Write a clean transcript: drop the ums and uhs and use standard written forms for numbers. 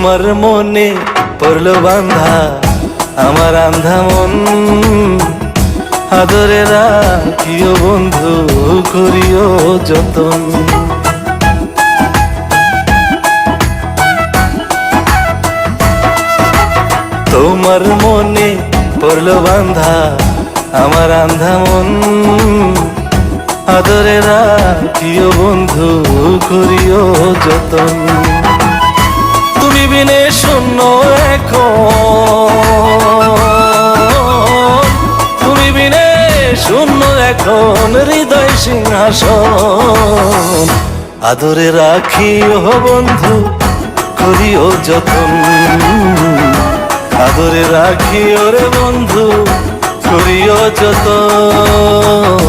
তোমার মনে পড়লো বান্ধা আমার আন্ধা মন, আদরে রাখিও বন্ধু করিও যতন। তোমার মনে পড়লো বান্ধা আমার আন্ধা মন, আদরে রাখিও বন্ধু করিও যতন। তুমি বিনে শূন্য এখন, তুমি বিনে শূন্য এখন হৃদয় সিংহাসন, আদরে রাখিও বন্ধু করিও যতন, আদরে রাখিও রে বন্ধু করিও যতন।